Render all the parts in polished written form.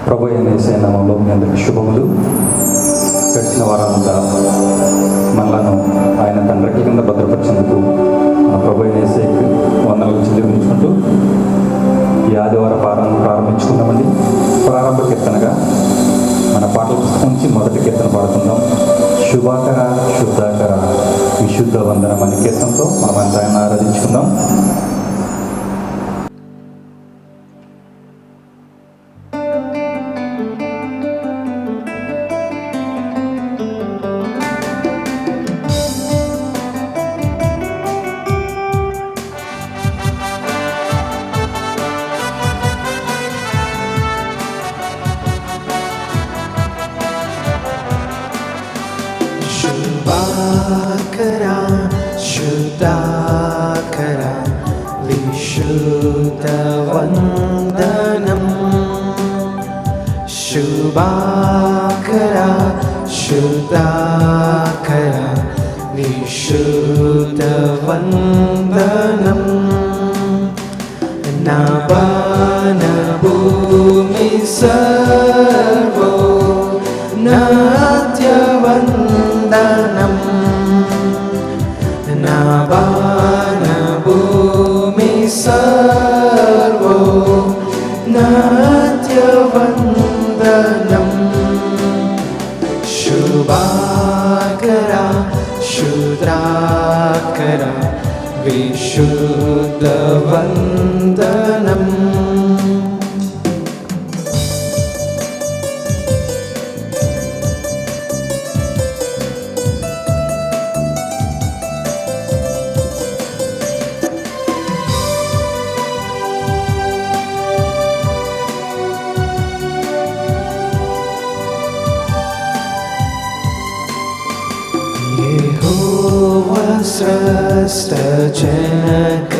ప్రభు అయిన యేసయ్య నామములో మీ అందరికీ శుభములు. గడిచిన వారంతా మనలను ఆయన తండ్రి కింద భద్రపరిచేందుకు మన ప్రభు అయిన యేసయ్యకి వందనాలు చెల్లించుకుంటూ ఈ ఆదివారం ప్రారంభించుకుందామండి. ప్రారంభ కీర్తనగా మన పాటల పుస్తకం నుంచి మొదటి కీర్తన పాడుకుందాం. శుభాకర శుద్ధాకర విశుద్ధ వందనం అనే కీర్తనతో మనమంతా ఆయన ఆరాధించుకుందాం. शुभाकरा शुद्धाकरा विशुद्धवन्दनं शुभाकरा शुद्धाकरा विशुद्धवन्दनं नभूमि सर्वो नात्यवन्दनं नभूमि सर्वो नात्यवन्दनं शुभाकरा शुद्धाकरा विशुद्धवन्दनं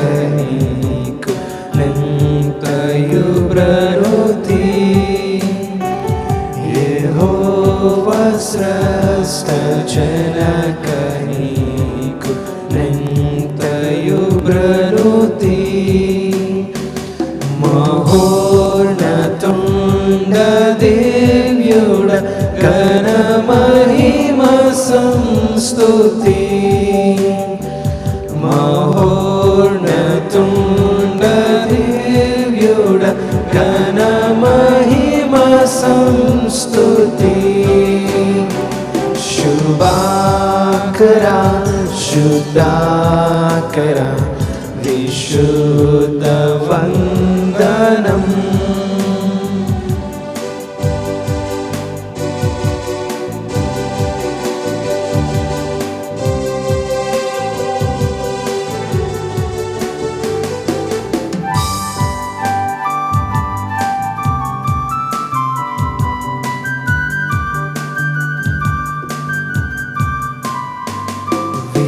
स्रष्टजनकनीकु नन्तयुब्ररोति यहोवा स्रष्टजनकनीकु नन्तयुब्ररोति महोर्नतुण्डदेव्युड घनमहिमा संस्तुति महोर्नतुण्डदेव्युड घनमहिमा संस्तुति शुभाकरा शुद्धाकरा विशुद्धवन्दनं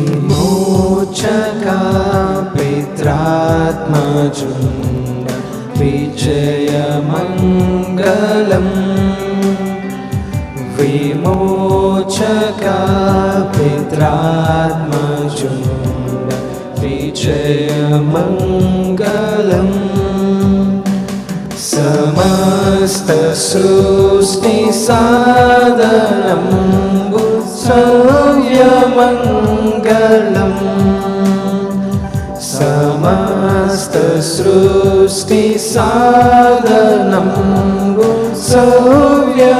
विमोचका पित्रात्मजुण्ड विजयमङ्गलम् विमोचका पित्रात्मजुण्ड विजयमङ्गलम् समस्तसृष्टिसाधनं सव्यमङ्गलम् समस्तसृष्टिसाधनं सव्यमङ्गलम्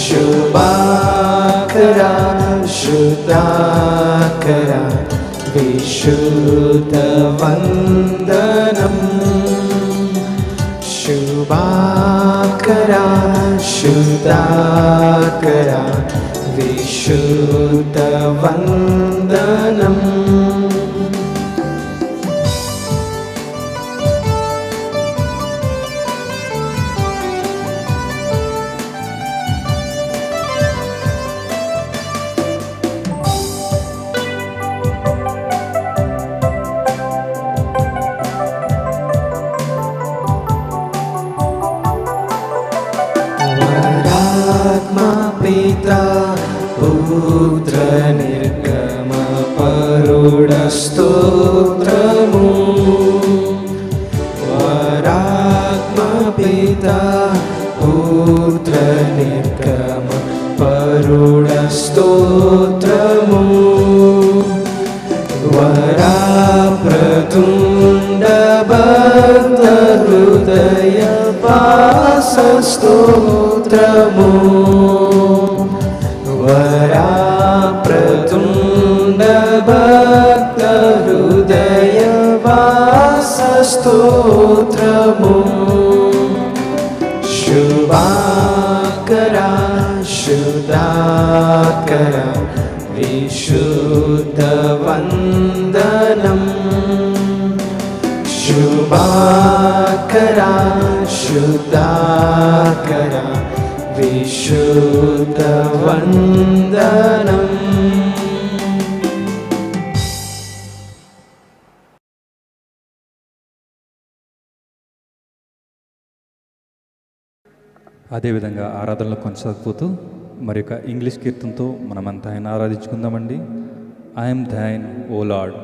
शुभाकरा शुद्धाकरा विशुद्धवन्दनं शुभाकरा शुद्धाकरा विशुद्धवन्दनं पिता पुत्र निर्गम परुड स्तोत्रमु वरा నిర్గమ పరుడ స్తోత్రము వరాప్రతుండ భక్త హృదయ వాస స్తోత్రము వరాప్రతుండ భక్త హృదయ వాస స్తోత్రము శుభాకర శుద్ధాకర విశుద్ధ వందనం శుభాకర శుద్ధాకర విశుద్ధ వందనం అదేవిధంగా ఆరాధనలో కొనసాగిపోతూ మరి యొక్క ఇంగ్లీష్ కీర్తనతో మనమంతా ఆయన ఆరాధించుకుందామండి. I am thine O Lord,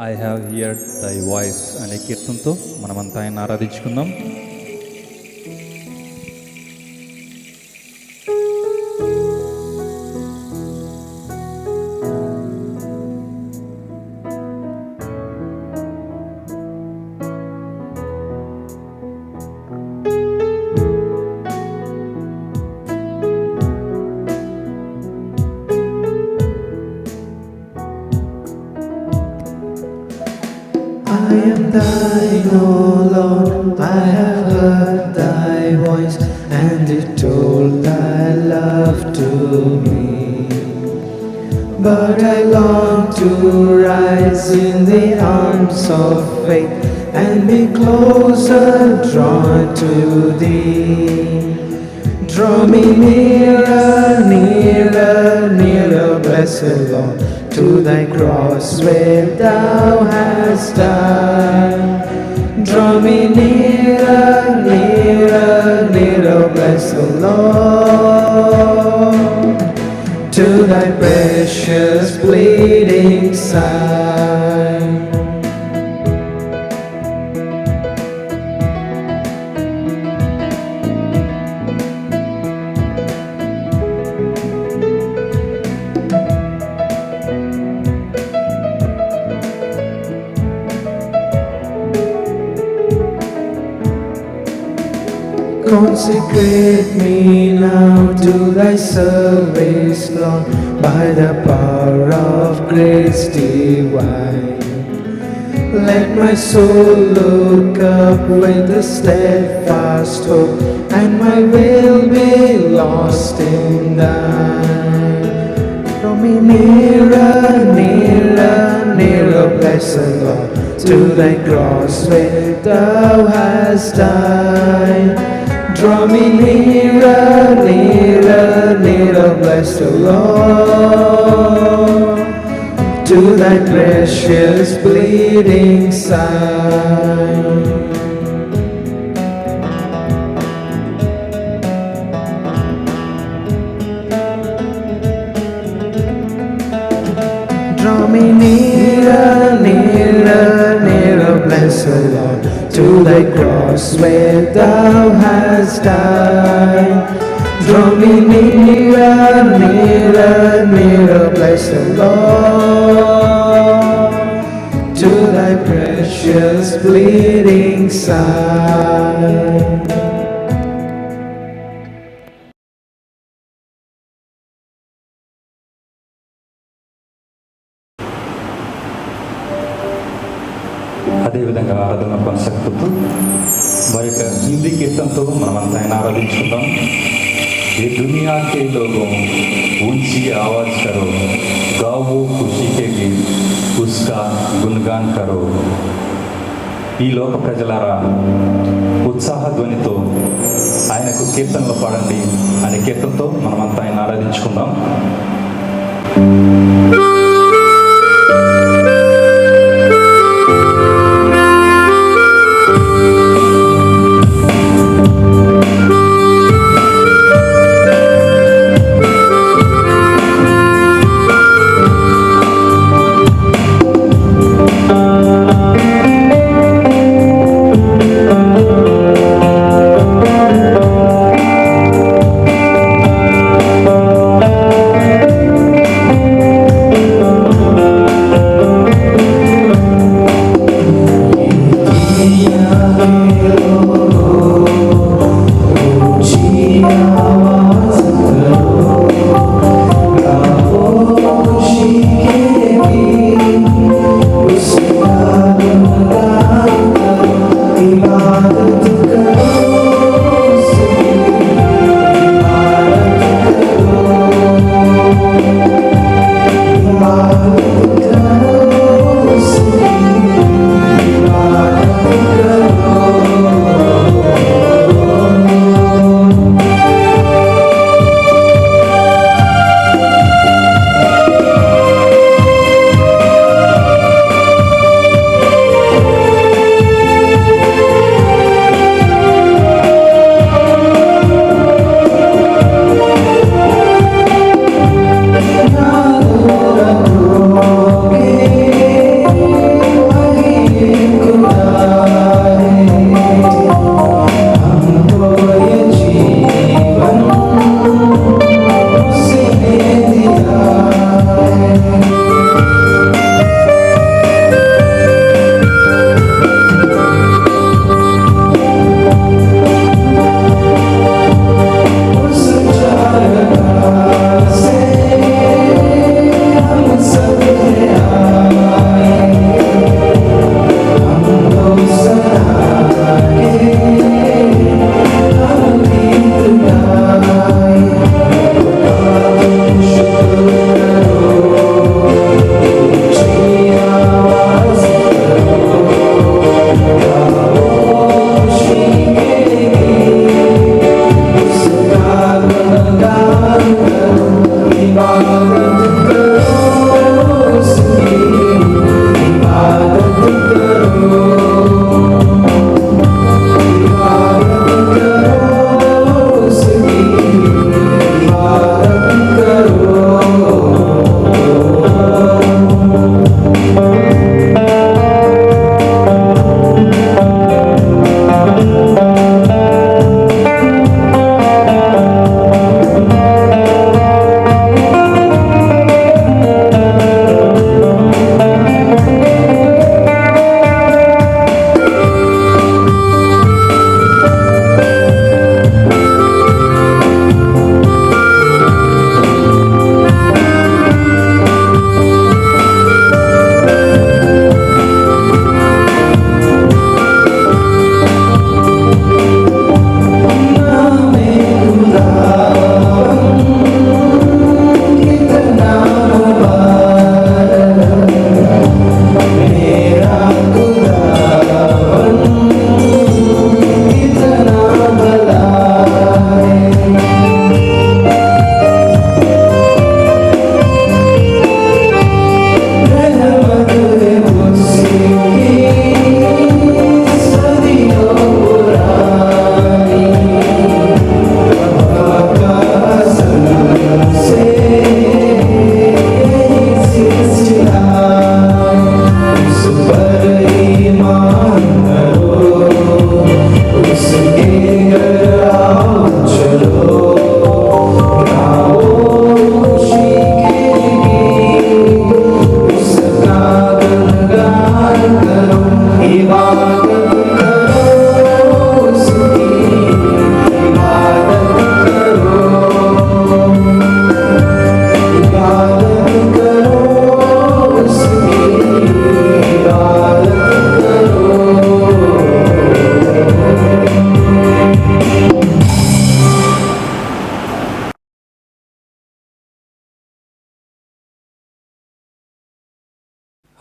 I have heard thy voice అనే కీర్తనతో మనమంతా ఆయన ఆరాధించుకుందాం. I am thine, O Lord, I have heard thy voice, and it told thy love to me. But I long to rise in the arms of faith, and be closer drawn to thee. Draw me nearer, nearer, nearer, blessed Lord, to thy cross where thou hast died. Draw me nearer, nearer, nearer, blessed Lord, to thy precious bleeding side. Consecrate me now to thy service, Lord, by the power of grace divine. Let my soul look up with a steadfast hope, and my will be lost in thine. Draw me nearer, nearer, nearer, blessed Lord, to thy cross where thou hast died. Draw me nearer, nearer, nearer, blessed Lord, to thy precious bleeding side. Draw me nearer, nearer, nearer, blessed Lord, to thy cross where thou hast died. Draw me nearer, nearer, nearer, blessed Lord, to thy precious bleeding side. అదేవిధంగా ఆరాధన కొనసాగుతూ మరి యొక్క హిందీ కీర్తనతో మనమంతా ఆయన ఆరాధించుకుందాం. ये दुनिया के लोगों ऊंची आवाज करो, गाओ खुशी के गीत, उसका गुणगान करो. ఈ లోక ప్రజలారా ఉత్సాహ ధ్వనితో ఆయనకు కీర్తనలు పాడండి అనే కీర్తనతో మనమంతా ఆయన ఆరాధించుకుందాం.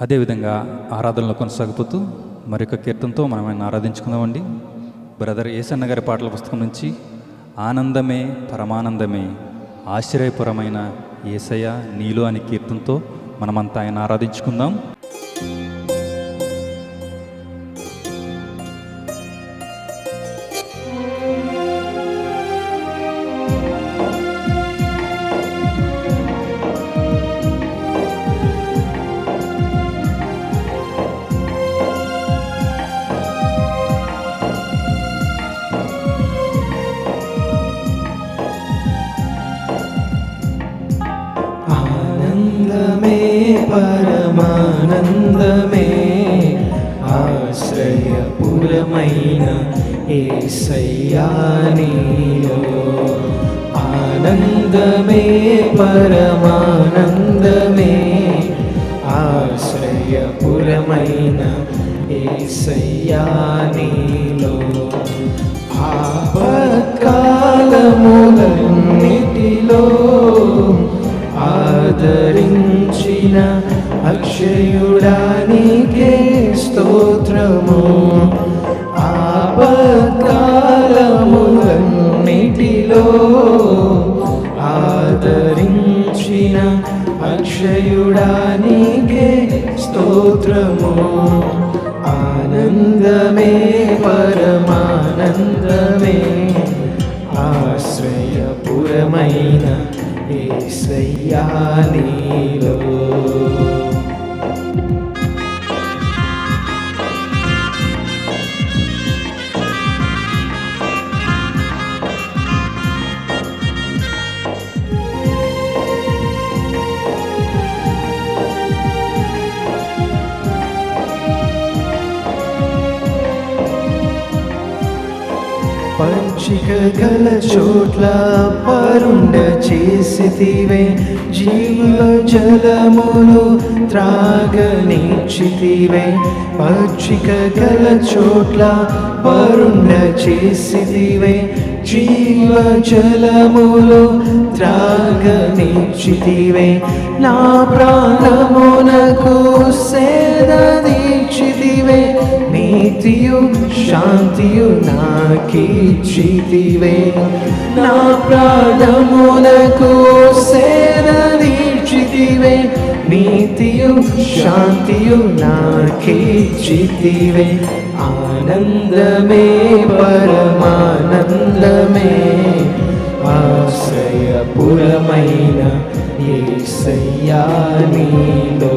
అదేవిధంగా ఆరాధనలో కొనసాగిపోతూ మరొక కీర్తనతో మనం ఆయన ఆరాధించుకుందామండి. బ్రదర్ ఏసన్న గారి పాటల పుస్తకం నుంచి ఆనందమే పరమానందమే ఆశ్చర్యపురమైన యేసయ్య నీలో అనే కీర్తనతో మనమంతా ఆయన ఆరాధించుకుందాం. ఆనందమే పరమానందమే ఆశ్రయపురమైన యేసయ్యా నీలో. ఆనందమే పరమానందమే ఆశ్రయపురమైన యేసయ్యా నీలో. ఆపత్కాలములన్నిటిలో ఆదరించిన అక్షయుడానికే స్తోత్రము. ఆపత్కాలములన్నిటిలో ఆదరించిన అక్షయుడానికే స్తోత్రము. ఆనందమే పరమానందమే ఆశ్రయపురమైన యేసయ్యా నీలో. పచ్చిక గల చోట్ల పరుండ చేసితివే, జీవ జలములు త్రాగనిచ్చితివే. పచ్చిక గల చోట్ల పరుండ చేసితివే, జీవ జలములు త్రాగనిచ్చితివే. నా ప్రాణమునకు సేదదీచితివే, నీతియు శాంతియు నాకిచ్చితివే. నా ప్రాణమునకు సేదదీచితివే, నీతియు శాంతియు నాకిచ్చితివే. ఆనందమే పరమానందమే ఆశ్రయపురమైన యేసయ్యా నీలో.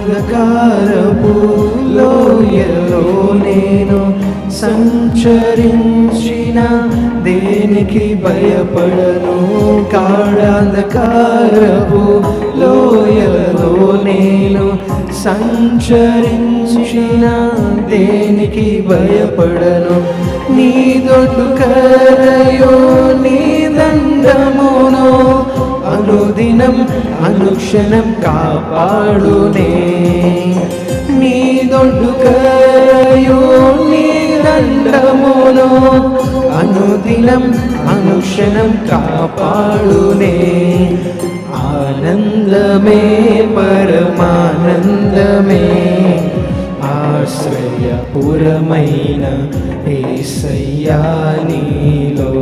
గాఢాంధకారపు లోయలో నేను సంచరించిన దేనికి భయపడను. గాఢాంధకారపు లోయలో నేను సంచరించిన దేనికి భయపడను. నీ దొడ్డు కరయో నీ దండమునో అనుదినం అనుక్షణం కాపాడునే. నీ దొడ్డు కరయో నీ దండమునో అనుదినం అనుక్షణం కాపాడునే. ఆనందమే పరమానందమే ఆశ్రయపురమైన యేసయ్యా నీలో.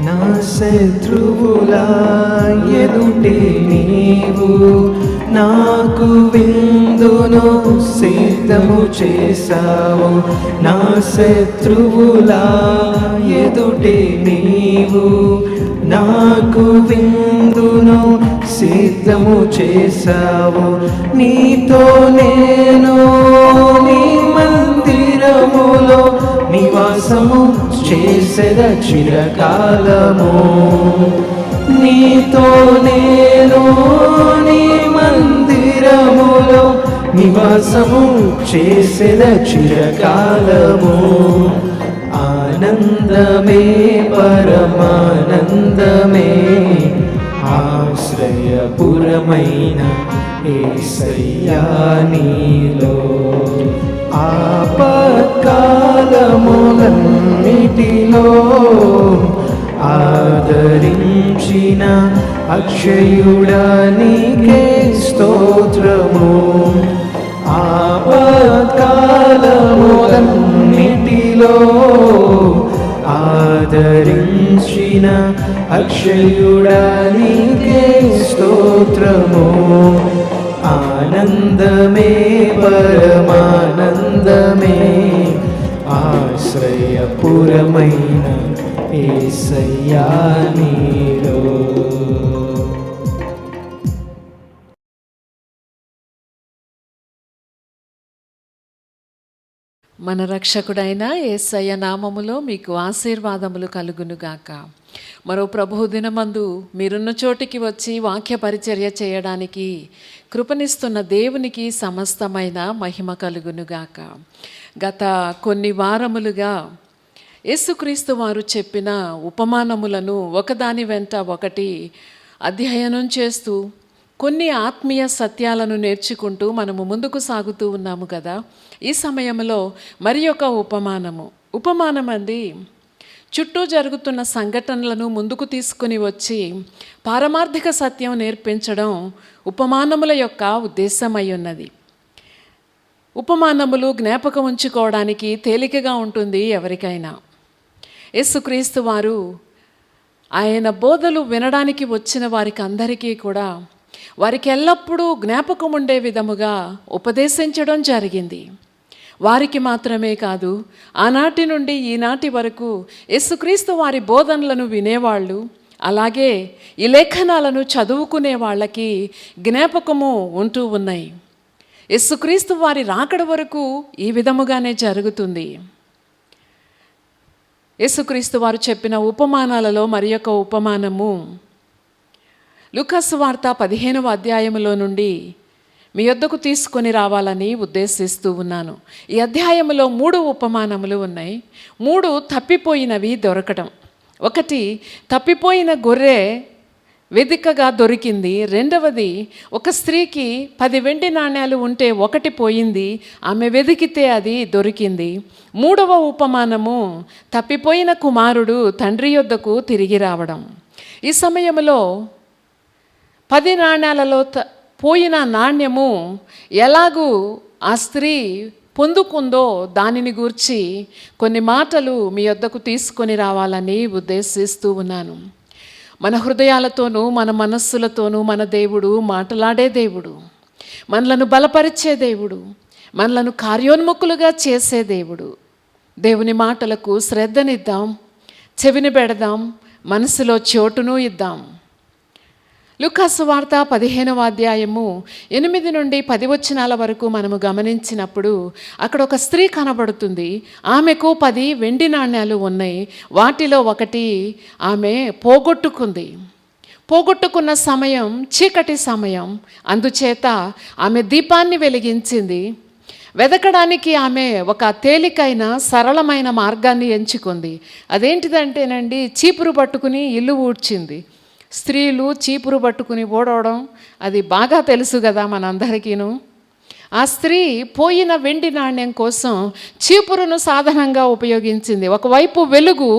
నా శత్రువుల ఎదుటే నీవు నాకు విందును సిద్ధము చేశావు, నా శత్రువులా ఎదుటే నీవు. నాకు విందును సిద్ధము చేశావు, నీతో నేను నీ మందిరములో నివాసము చేసెద చిరకాలము. నీతో నేను నీ మందిరములో నివాసము చేసెద చిరకాలము. ఆనందమే పరమానందమే ఆశ్రయపురమైన యేసయ్యా నీలో. ఆపత్కాలములన్నిటిలో ఆదరించిన అక్షయుడా నీకే స్తోత్రము. ఆపత్కాలములన్నిటిలో ఆదరించిన అక్షయుడా నీకే స్తోత్రము. ఆనందమే పరమానందమే ఆశ్రయపురమైన యేసయ్యా నీలో. మన రక్షకుడైన యేసయ్య నామములో మీకు ఆశీర్వాదములు కలుగునుగాక. మరో ప్రభువు దినమందు మీరున్న చోటికి వచ్చి వాక్య పరిచర్య చేయడానికి కృపనిస్తున్న దేవునికి సమస్తమైన మహిమ కలుగునుగాక. గత కొన్ని వారములుగా యేసుక్రీస్తు వారు చెప్పిన ఉపమానములను ఒకదాని వెంట ఒకటి అధ్యయనం చేస్తూ కొన్ని ఆత్మీయ సత్యాలను నేర్చుకుంటూ మనము ముందుకు సాగుతూ ఉన్నాము కదా. ఈ సమయంలో మరి ఒక ఉపమానం అంది చుట్టూ జరుగుతున్న సంఘటనలను ముందుకు తీసుకుని వచ్చి పారమార్థిక సత్యం నేర్పించడం ఉపమానముల యొక్క ఉద్దేశమై ఉన్నది. ఉపమానములు జ్ఞాపకం ఉంచుకోవడానికి తేలికగా ఉంటుంది ఎవరికైనా. యేసుక్రీస్తు వారు ఆయన బోధలు వినడానికి వచ్చిన వారికి అందరికీ కూడా వారికి ఎల్లప్పుడూ జ్ఞాపకం ఉండే విధముగా ఉపదేశించడం జరిగింది. వారికి మాత్రమే కాదు, ఆనాటి నుండి ఈనాటి వరకు యేసుక్రీస్తు వారి బోధనలను వినేవాళ్ళు, అలాగే ఈ లేఖనాలను చదువుకునే వాళ్ళకి జ్ఞాపకము ఉంటూ ఉన్నాయి. యేసుక్రీస్తు వారి రాకడ వరకు ఈ విధముగానే జరుగుతుంది. యేసుక్రీస్తు వారు చెప్పిన ఉపమానాలలో మరి ఒక ఉపమానము లూకాసు వార్త 15వ అధ్యాయములో నుండి మీ యొద్దకు తీసుకొని రావాలని ఉద్దేశిస్తూ ఉన్నాను. ఈ అధ్యాయములో 3 ఉపమానములు ఉన్నాయి. 3 తప్పిపోయినవి దొరకడం. ఒకటి, తప్పిపోయిన గొర్రె వెదికగా దొరికింది. రెండవది, ఒక స్త్రీకి 10 వెండి నాణ్యాలు ఉంటే ఒకటి పోయింది, ఆమె వెదికితే అది దొరికింది. 3వ ఉపమానము తప్పిపోయిన కుమారుడు తండ్రి యొద్దకు తిరిగి రావడం. ఈ సమయంలో 10 నాణ్యాలలో పోయిన నాణ్యము ఎలాగూ ఆ స్త్రీ పొందుకుందో దానిని గూర్చి కొన్ని మాటలు మీ యొద్దకు తీసుకొని రావాలని ఉద్దేశిస్తూ ఉన్నాను. మన హృదయాలతోనూ మన మనస్సులతోనూ మన దేవుడు మాట్లాడే దేవుడు, మనలను బలపరిచే దేవుడు, మనలను కార్యోన్ముఖులుగా చేసే దేవుడు. దేవుని మాటలకు శ్రద్ధనిద్దాం, చెవిని పెడదాం, మనసులో చోటును ఇద్దాం. లూకాసు వార్త 15వ అధ్యాయము 8 నుండి 10 వచనాల వరకు మనము గమనించినప్పుడు అక్కడ ఒక స్త్రీ కనబడుతుంది. ఆమెకు 10 వెండి నాణ్యాలు ఉన్నాయి. వాటిలో ఒకటి ఆమె పోగొట్టుకున్న సమయం చీకటి సమయం. అందుచేత ఆమె దీపాన్ని వెలిగించింది. వెదకడానికి ఆమె ఒక తేలికైన సరళమైన మార్గాన్ని ఎంచుకుంది. అదేంటిదంటేనండి, చీపురు పట్టుకుని ఇల్లు ఊడ్చింది. స్త్రీలు చీపురు పట్టుకుని ఓడవడం అది బాగా తెలుసు కదా మనందరికీను. ఆ స్త్రీ పోయిన వెండి నాణ్యం కోసం చీపురును సాధనంగా ఉపయోగించింది. ఒకవైపు వెలుగు,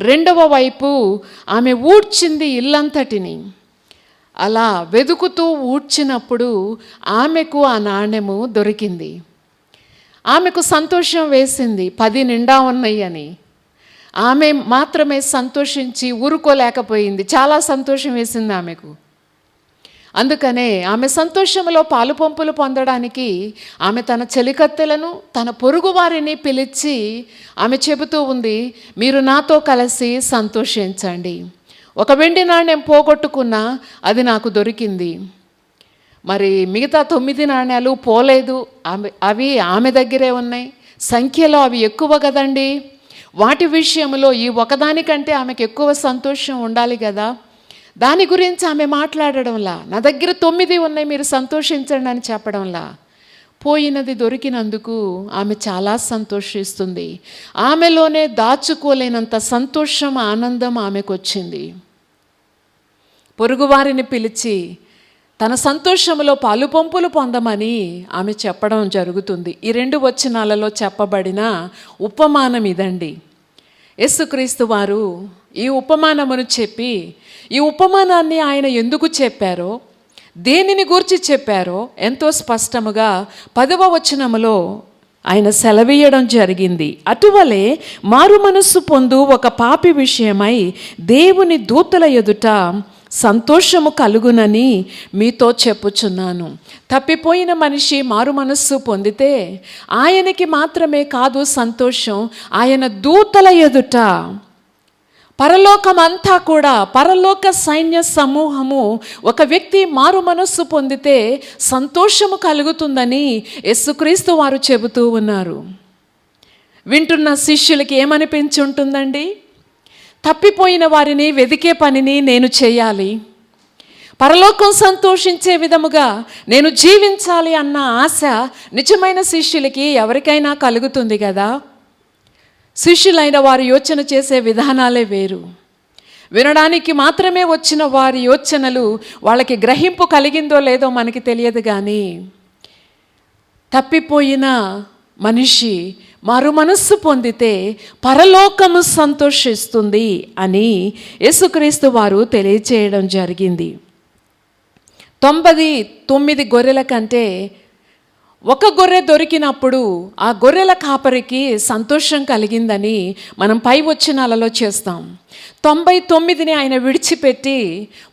రెండవ వైపు ఆమె ఊడ్చింది ఇల్లంతటిని. అలా వెతుకుతూ ఊడ్చినప్పుడు ఆమెకు ఆ నాణ్యము దొరికింది. ఆమెకు సంతోషం వేసింది, 10 నిండా ఉన్నాయి అని. ఆమె మాత్రమే సంతోషించి ఊరుకోలేకపోయింది. చాలా సంతోషం వేసింది ఆమెకు. అందుకనే ఆమె సంతోషంలో పాలు పంపులు పొందడానికి ఆమె తన చెలికత్తెలను తన పొరుగు వారిని పిలిచి ఆమె చెబుతూ ఉంది, మీరు నాతో కలిసి సంతోషించండి. ఒక వెండి నాణ్యం పోగొట్టుకున్నా అది నాకు దొరికింది. మరి మిగతా 9 నాణ్యాలు పోలేదు, అవి ఆమె దగ్గరే ఉన్నాయి. సంఖ్యలో అవి ఎక్కువ కదండి. వాటి విషయంలో ఈ ఒకదానికంటే ఆమెకు ఎక్కువ సంతోషం ఉండాలి కదా. దాని గురించి ఆమె మాట్లాడడంలా, నా దగ్గర 9 ఉన్నాయి, మీరు సంతోషించండి అని చెప్పడంలా, పోయినది దొరికినందుకు ఆమె చాలా సంతోషిస్తుంది. ఆమెలోనే దాచుకోలేనంత సంతోషం, ఆనందం ఆమెకు వచ్చింది. పొరుగువారిని పిలిచి తన సంతోషంలో పాలు పంపులు పొందమని ఆమె చెప్పడం జరుగుతుంది. ఈ 2 వచనాలలో చెప్పబడిన ఉపమానం ఇదండి. యేసుక్రీస్తు వారు ఈ ఉపమానమును చెప్పి, ఈ ఉపమానాన్ని ఆయన ఎందుకు చెప్పారో, దేనిని గూర్చి చెప్పారో ఎంతో స్పష్టముగా 10వ వచనములో ఆయన సెలవీయడం జరిగింది. అటువలే మారు మనస్సు పొందు ఒక పాపి విషయమై దేవుని దూతల ఎదుట సంతోషము కలుగునని మీతో చెప్పుచున్నాను. తప్పిపోయిన మనిషి మారు మనస్సు పొందితే ఆయనకి మాత్రమే కాదు సంతోషం, ఆయన దూతల ఎదుట పరలోకమంతా కూడా, పరలోక సైన్య సమూహము ఒక వ్యక్తి మారు మనస్సు పొందితే సంతోషము కలుగుతుందని యేసుక్రీస్తు వారు చెబుతూ ఉన్నారు. వింటున్న శిష్యులకి ఏమనిపించి ఉంటుందండి? తప్పిపోయిన వారిని వెదికే పనిని నేను చేయాలి, పరలోకం సంతోషించే విధముగా నేను జీవించాలి అన్న ఆశ నిజమైన శిష్యులకి ఎవరికైనా కలుగుతుంది కదా. శిష్యులైన వారు యోచన చేసే విధానాలే వేరు. వినడానికి మాత్రమే వచ్చిన వారి యోచనలు వాళ్ళకి గ్రహింపు కలిగిందో లేదో మనకి తెలియదు, కానీ తప్పిపోయిన మనిషి మారు మనస్సు పొందితే పరలోకము సంతోషిస్తుంది అని యేసుక్రీస్తు వారు తెలియచేయడం జరిగింది. 99 గొర్రెల కంటే ఒక గొర్రె దొరికినప్పుడు ఆ గొర్రెల కాపరికి సంతోషం కలిగిందని మనం పై వచనాలలో చేస్తాం. 99ని ఆయన విడిచిపెట్టి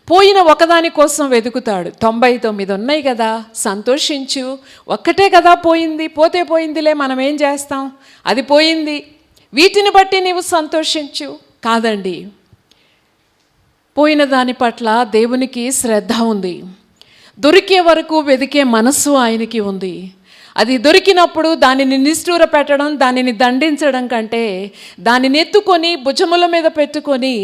పోయిన ఒకదాని కోసం వెతుకుతాడు. 99 ఉన్నాయి కదా, సంతోషించు, ఒక్కటే కదా పోయింది, పోతే పోయిందిలే, మనం ఏం చేస్తాం, అది పోయింది, వీటిని బట్టి నీవు సంతోషించు. కాదండి, పోయిన దాని పట్ల దేవునికి శ్రద్ధ ఉంది. దొరికే వరకు వెతికే మనస్సు ఆయనకి ఉంది. అది దొరికినప్పుడు దానిని నిష్ఠూర పెట్టడం, దానిని దండించడం కంటే దానిని ఎత్తుకొని భుజముల మీద పెట్టుకొని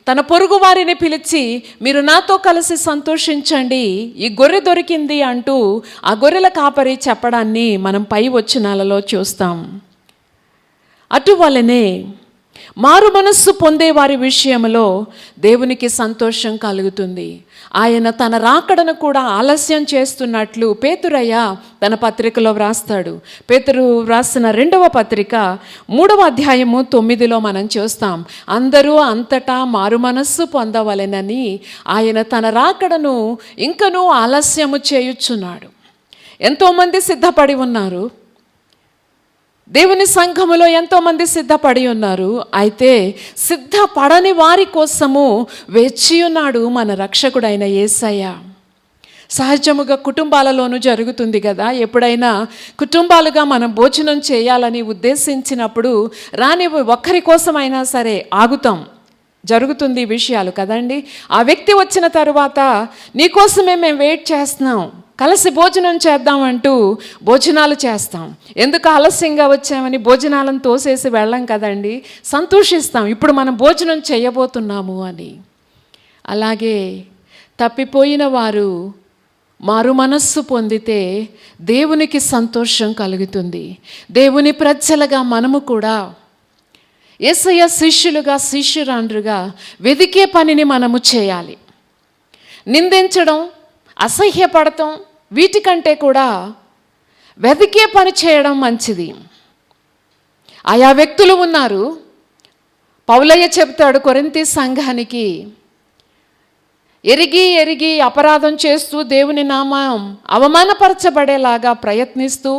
తన పొరుగు వారిని పిలిచి మీరు నాతో కలిసి సంతోషించండి, ఈ గొర్రె దొరికింది అంటూ ఆ గొర్రెల కాపరి చెప్పడాన్ని మనం పై వచనాలలో చూస్తాం. అటువలనే మారు మనస్సు పొందే వారి విషయంలో దేవునికి సంతోషం కలుగుతుంది. ఆయన తన రాకడను కూడా ఆలస్యం చేస్తున్నట్లు పేతురయ్య తన పత్రికలో వ్రాస్తాడు. పేతురు వ్రాసిన 2వ పత్రిక 3వ అధ్యాయము 9లో మనం చూస్తాం. అందరూ అంతటా మారు మనస్సు పొందవలెనని ఆయన తన రాకడను ఇంకనూ ఆలస్యము చేయుచున్నాడు. ఎంతోమంది సిద్ధపడి ఉన్నారు, దేవుని సంఘములో ఎంతోమంది సిద్ధపడి ఉన్నారు. అయితే సిద్ధపడని వారి కోసము వేచి ఉన్నాడు మన రక్షకుడైన యేసయ్య. సహజముగా కుటుంబాలలోనూ జరుగుతుంది కదా, ఎప్పుడైనా కుటుంబాలుగా మనం భోజనం చేయాలని ఉద్దేశించినప్పుడు రాని ఒక్కరి కోసమైనా సరే ఆగుతాం. జరుగుతుంది ఈ విషయాలు కదండి. ఆ వ్యక్తి వచ్చిన తరువాత నీకోసమే మేము వెయిట్ చేస్తున్నాం, కలిసి భోజనం చేద్దామంటూ భోజనాలు చేస్తాం. ఎందుకు ఆలస్యంగా వచ్చామని భోజనాలను తోసేసి వెళ్ళం కదండి, సంతోషిస్తాం ఇప్పుడు మనం భోజనం చేయబోతున్నాము అని. అలాగే తప్పిపోయిన వారు మారు మనస్సు పొందితే దేవునికి సంతోషం కలుగుతుంది. దేవుని ప్రజలుగా మనము కూడా యేసయ్య శిష్యులుగా, శిష్యురాండ్రుగా వెదికే పనిని మనము చేయాలి. నిందించడం, అసహ్యపడటం వీటికంటే కూడా వెతికే పని చేయడం మంచిది. ఆయా వ్యక్తులు ఉన్నారు. పౌలయ్య చెప్తాడు కొరింథీ సంఘానికి, ఎరిగి ఎరిగి అపరాధం చేస్తూ దేవుని నామం అవమానపరచబడేలాగా ప్రయత్నిస్తూ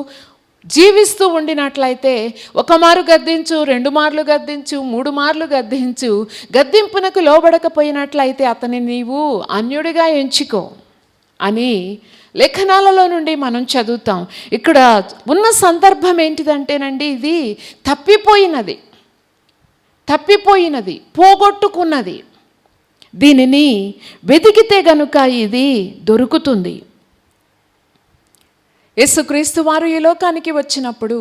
జీవిస్తూ ఉండినట్లయితే 1 మారు గద్దించు, 2 మార్లు గద్దించు, 3 మార్లు గద్దించు, గద్దింపునకు లోబడకపోయినట్లయితే అతని నీవు అన్యుడిగా ఎంచుకో. అని లేఖనాలలో నుండి మనం చదువుతాం. ఇక్కడ ఉన్న సందర్భం ఏంటిదంటేనండి, ఇది తప్పిపోయినది, పోగొట్టుకున్నది. దీనిని వెతికితే గనుక ఇది దొరుకుతుంది. యేసుక్రీస్తు వారు ఈ లోకానికి వచ్చినప్పుడు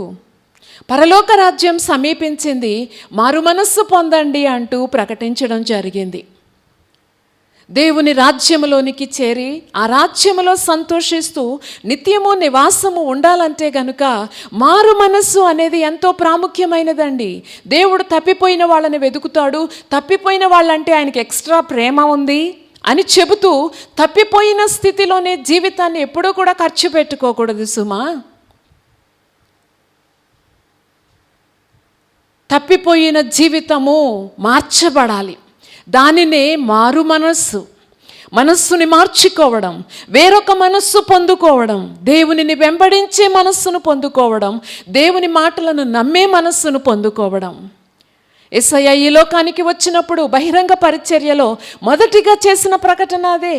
పరలోక రాజ్యం సమీపించింది, మారు మనస్సు పొందండి అంటూ ప్రకటించడం జరిగింది. దేవుని రాజ్యములోనికి చేరి ఆ రాజ్యములో సంతోషిస్తూ నిత్యము నివాసము ఉండాలంటే గనుక మారు మనస్సు అనేది ఎంతో ప్రాముఖ్యమైనదండి. దేవుడు తప్పిపోయిన వాళ్ళని వెతుకుతాడు. తప్పిపోయిన వాళ్ళంటే ఆయనకి ఎక్స్ట్రా ప్రేమ ఉంది అని చెబుతూ తప్పిపోయిన స్థితిలోనే జీవితాన్ని ఎప్పుడూ కూడా ఖర్చు పెట్టుకోకూడదు సుమా. తప్పిపోయిన జీవితము మార్చబడాలి. దానినే మారు మనస్సుని మార్చుకోవడం, వేరొక మనస్సు పొందుకోవడం, దేవునిని వెంబడించే మనస్సును పొందుకోవడం, దేవుని మాటలను నమ్మే మనస్సును పొందుకోవడం. యేసయ్య ఈ లోకానికి వచ్చినప్పుడు బహిరంగ పరిచర్యలో మొదటిగా చేసిన ప్రకటన అదే,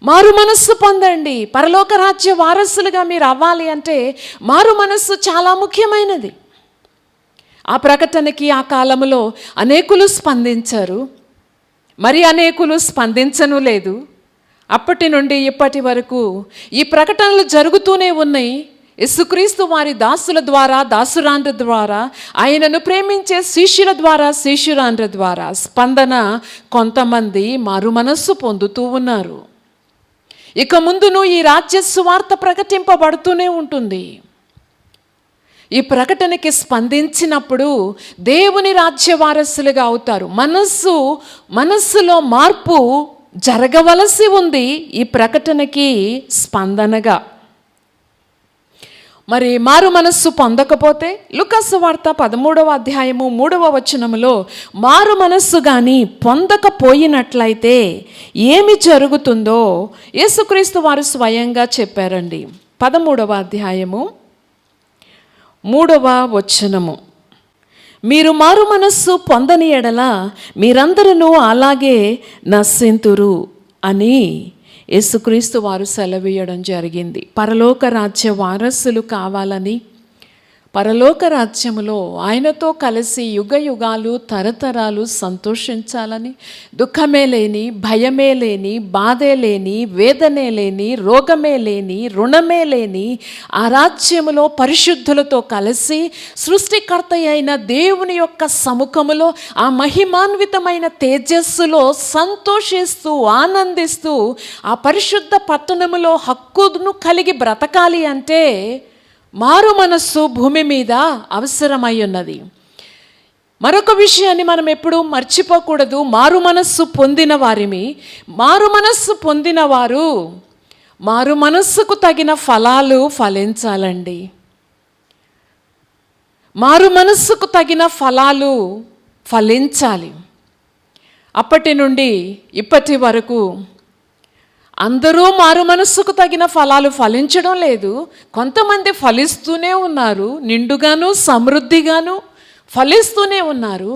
మారు మనస్సు పొందండి, పరలోక రాజ్య వారసులుగా మీరు అవ్వాలి అంటే మారు మనస్సు చాలా ముఖ్యమైనది. ఆ ప్రకటనకి ఆ కాలంలో అనేకులు స్పందించారు, మరి అనేకులు స్పందించను లేదు. అప్పటి నుండి ఇప్పటి వరకు ఈ ప్రకటనలు జరుగుతూనే ఉన్నాయి. యేసుక్రీస్తు వారి దాసుల ద్వారా, దాసురాండ్ర ద్వారా, ఆయనను ప్రేమించే శిష్యుల ద్వారా, శిష్యురాండ్ర ద్వారా స్పందన కొంతమంది మారు మనస్సు పొందుతూ ఉన్నారు. ఇక ముందును ఈ రాజ్య సువార్త ప్రకటింపబడుతూనే ఉంటుంది. ఈ ప్రకటనకి స్పందించినప్పుడు దేవుని రాజ్య వారసులుగా అవుతారు. మనస్సులో మార్పు జరగవలసి ఉంది ఈ ప్రకటనకి స్పందనగా. మరి మారు మనస్సు పొందకపోతే లూకాసు వార్త 13వ అధ్యాయము 3వ వచనములో మారు మనస్సు కానీ పొందకపోయినట్లయితే ఏమి జరుగుతుందో యేసుక్రీస్తు వారు స్వయంగా చెప్పారండి. 13వ అధ్యాయము 3వ వచనము, మీరు మారు మనస్సు పొందని ఎడల మీరందరూ అలాగే నశింతురు అని యేసుక్రీస్తు వారు సెలవీయడం జరిగింది. పరలోక రాజ్య వారసులు కావాలని, పరలోక రాజ్యములో ఆయనతో కలిసి యుగ యుగాలు తరతరాలు సంతోషించాలని, దుఃఖమే లేని, భయమే లేని, బాధే లేని, వేదనే లేని, రోగమే లేని, రుణమే లేని ఆ రాజ్యములో పరిశుద్ధులతో కలిసి సృష్టికర్త అయిన దేవుని యొక్క సముఖములో ఆ మహిమాన్వితమైన తేజస్సులో సంతోషిస్తూ ఆనందిస్తూ ఆ పరిశుద్ధ పట్టణములో హక్కును కలిగి బ్రతకాలి అంటే మారు మనస్సు భూమి మీద అవసరమై ఉన్నది. మరొక విషయాన్ని మనం ఎప్పుడూ మర్చిపోకూడదు. మారు మనస్సు పొందిన వారిని, మారు మనస్సు పొందిన వారు మారు మనస్సుకు తగిన ఫలాలు ఫలించాలండి. మారు మనస్సుకు తగిన ఫలాలు ఫలించాలి. అప్పటి నుండి ఇప్పటి వరకు అందరూ మారు మనస్సుకు తగిన ఫలాలు ఫలించడం లేదు. కొంతమంది ఫలిస్తూనే ఉన్నారు, నిండుగాను సమృద్ధిగాను ఫలిస్తూనే ఉన్నారు.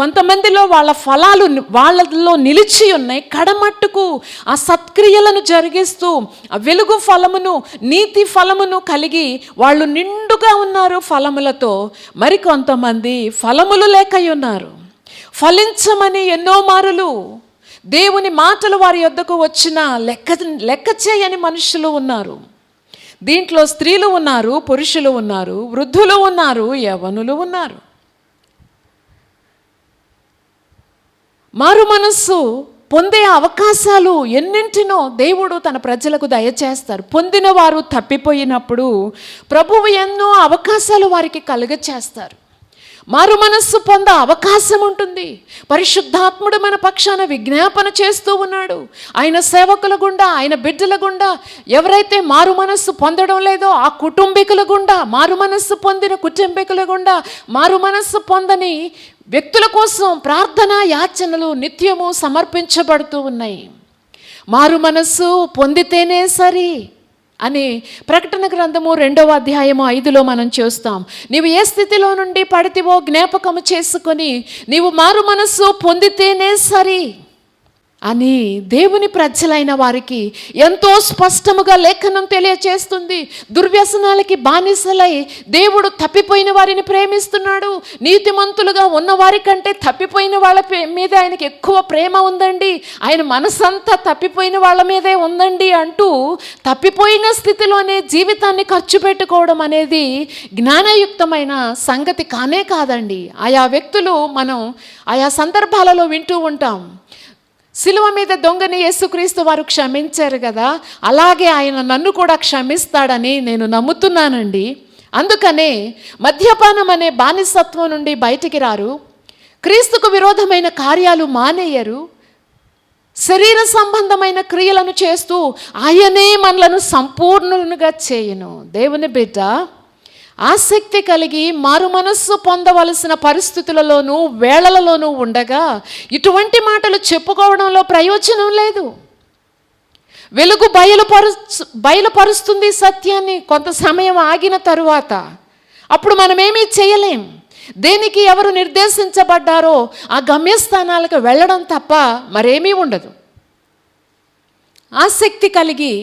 కొంతమందిలో వాళ్ళ ఫలాలు వాళ్ళలో నిలిచి ఉన్నాయి. కడమట్టుకు ఆ సత్క్రియలను జరిగిస్తూ ఆ వెలుగు ఫలమును, నీతి ఫలమును కలిగి వాళ్ళు నిండుగా ఉన్నారు ఫలములతో. మరికొంతమంది ఫలములు లేక ఉన్నారు. ఫలించమని ఎన్నో మారులు దేవుని మాటలు వారి యొద్దకు వచ్చిన లెక్క చేయని మనుషులు ఉన్నారు. దీంట్లో స్త్రీలు ఉన్నారు, పురుషులు ఉన్నారు, వృద్ధులు ఉన్నారు, యవ్వనులు ఉన్నారు. మారు మనస్సు పొందే అవకాశాలు ఎన్నింటినో దేవుడు తన ప్రజలకు దయచేస్తారు. పొందిన వారు తప్పిపోయినప్పుడు ప్రభువు ఎన్నో అవకాశాలు వారికి కలుగచేస్తారు. మారు మనస్సు పొంద అవకాశం ఉంటుంది. పరిశుద్ధాత్ముడు మన పక్షాన విజ్ఞాపన చేస్తూ ఉన్నాడు. ఆయన సేవకుల గుండా, ఆయన బిడ్డల గుండా, ఎవరైతే మారు మనస్సు పొందడం లేదో ఆ కుటుంబీకుల గుండా, మారు మనస్సు పొందిన కుటుంబీకుల గుండా, మారు మనస్సు పొందని వ్యక్తుల కోసం ప్రార్థన యాచనలు నిత్యము సమర్పించబడుతూ ఉన్నాయి. మారు మనస్సు పొందితేనే సరి అని ప్రకటన గ్రంథము 2వ అధ్యాయము 5లో మనం చూస్తాం. నీవు ఏ స్థితిలో నుండి పడితివో జ్ఞాపకము చేసుకొని నీవు మారు మనస్సు పొందితేనే సరి అని దేవుని ప్రజలైన వారికి ఎంతో స్పష్టముగా లేఖనం తెలియచేస్తుంది. దుర్వ్యసనాలకి బానిసలై దేవుడు తప్పిపోయిన వారిని ప్రేమిస్తున్నాడు. నీతిమంతులుగా ఉన్న వారి కంటే తప్పిపోయిన వాళ్ళ మీద ఆయనకి ఎక్కువ ప్రేమ ఉందండి, ఆయన మనసంతా తప్పిపోయిన వాళ్ళ మీదే ఉందండి అంటూ తప్పిపోయిన స్థితిలోనే జీవితాన్ని ఖర్చు పెట్టుకోవడం అనేది జ్ఞానయుక్తమైన సంగతి కానే కాదండి. ఆయా వ్యక్తులు మనం ఆయా సందర్భాలలో వింటూ ఉంటాం. సిలువ మీద దొంగని యేసుక్రీస్తు వారు క్షమించారు కదా, అలాగే ఆయన నన్ను కూడా క్షమిస్తాడని నేను నమ్ముతున్నానండి. అందుకనే మద్యపానం అనే బానిసత్వం నుండి బయటికి రారు, క్రీస్తుకు విరోధమైన కార్యాలు మానేయరు, శరీర సంబంధమైన క్రియలను చేస్తూ ఆయనే మనలను సంపూర్ణులుగా చేయను. దేవుని బిడ్డ ఆసక్తి కలిగి మారు మనస్సు పొందవలసిన పరిస్థితులలోనూ వేళలలోనూ ఉండగా ఇటువంటి మాటలు చెప్పుకోవడంలో ప్రయోజనం లేదు. వెలుగు బయలుపరుస్తుంది సత్యాన్ని కొంత సమయం ఆగిన తరువాత. అప్పుడు మనమేమీ చేయలేం. దేనికి ఎవరు నిర్దేశించబడ్డారో ఆ గమ్యస్థానాలకు వెళ్ళడం తప్ప మరేమీ ఉండదు. ఆసక్తి కలిగి